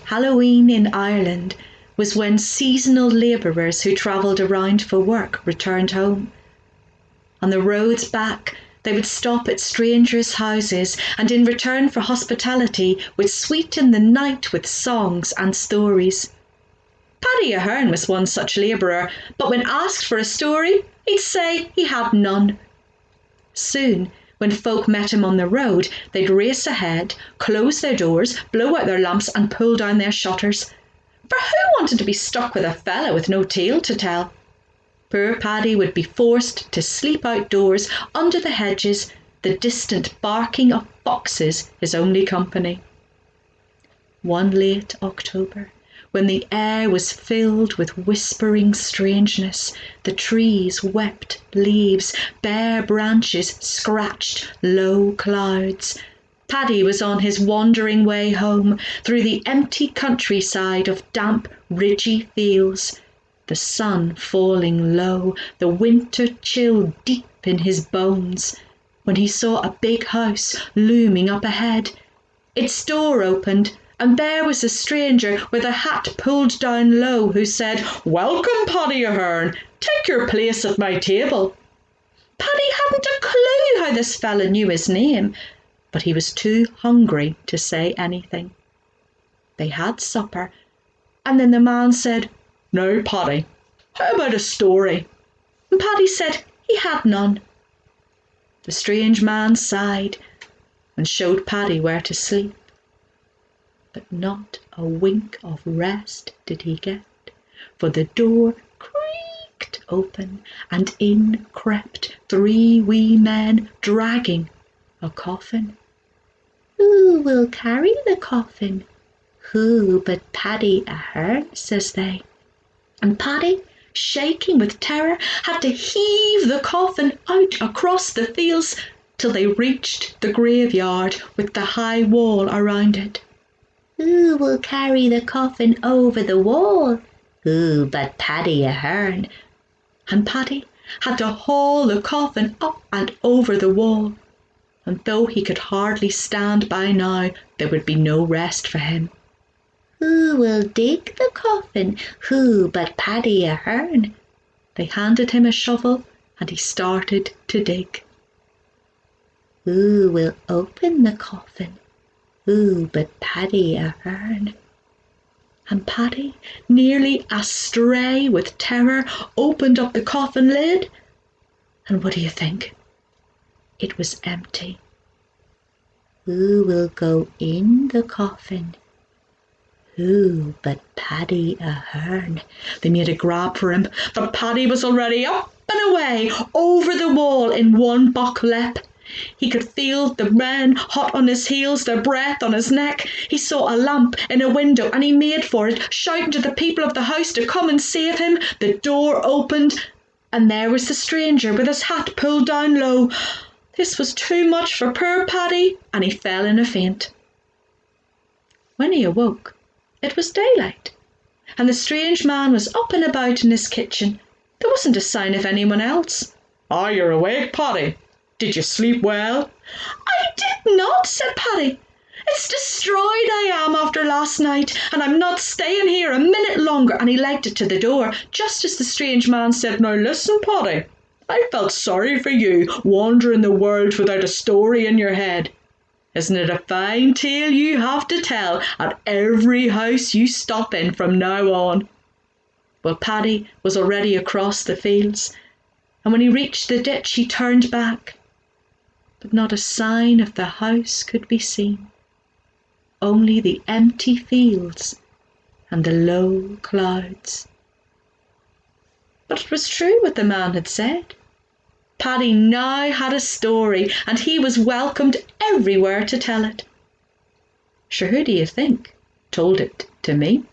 Halloween in Ireland was when seasonal labourers who travelled around for work returned home. On the roads back, they would stop at strangers' houses and in return for hospitality would sweeten the night with songs and stories. Paddy Ahern was one such labourer, but when asked for a story, he'd say he had none. Soon, when folk met him on the road, they'd race ahead, close their doors, blow out their lamps and pull down their shutters. For who wanted to be stuck with a fellow with no tale to tell? Poor Paddy would be forced to sleep outdoors under the hedges, the distant barking of foxes his only company. One late October, when the air was filled with whispering strangeness, the trees wept leaves, bare branches scratched low clouds. Paddy was on his wandering way home through the empty countryside of damp, ridgy fields, the sun falling low, the winter chill deep in his bones, when he saw a big house looming up ahead. Its door opened, and there was a stranger with a hat pulled down low who said, "Welcome, Paddy Ahern. Take your place at my table." Paddy hadn't a clue how this fella knew his name, but he was too hungry to say anything. They had supper, and then the man said, "Now, Paddy, how about a story?" And Paddy said he had none. The strange man sighed and showed Paddy where to sleep. But not a wink of rest did he get, for the door creaked open, and in crept three wee men dragging a coffin. "Who will carry the coffin?" "Who but Paddy Ahern?" says they. And Paddy, shaking with terror, had to heave the coffin out across the fields till they reached the graveyard with the high wall around it. "Who will carry the coffin over the wall?" "Who but Paddy Ahern?" And Paddy had to haul the coffin up and over the wall, and though he could hardly stand by now, there would be no rest for him. "Who will dig the coffin? Who but Paddy Ahern?" They handed him a shovel, and he started to dig. "Who will open the coffin? Who but Paddy Ahern?" And Paddy, nearly astray with terror, opened up the coffin lid, and what do you think? It was empty. "Who will go in the coffin? Who but Paddy Ahern?" They made a grab for him, but Paddy was already up and away over the wall in one buck leap. He could feel the men hot on his heels, their breath on his neck. He saw a lamp in a window and he made for it, shouting to the people of the house to come and save him. The door opened, and there was the stranger with his hat pulled down low. This was too much for poor Paddy, and he fell in a faint. When he awoke, it was daylight, and the strange man was up and about in his kitchen. There wasn't a sign of anyone else. "Ah, you're awake, Paddy. Did you sleep well?" "I did not," said Paddy. "It's destroyed I am after last night, and I'm not staying here a minute longer." And he legged it to the door, just as the strange man said, "Now listen, Paddy. I felt sorry for you, wandering the world without a story in your head. Isn't it a fine tale you have to tell at every house you stop in from now on?" Well, Paddy was already across the fields, and when he reached the ditch he turned back. But not a sign of the house could be seen, only the empty fields and the low clouds. But it was true what the man had said. Paddy now had a story, and he was welcomed everywhere to tell it. Sure, who do you think told it to me?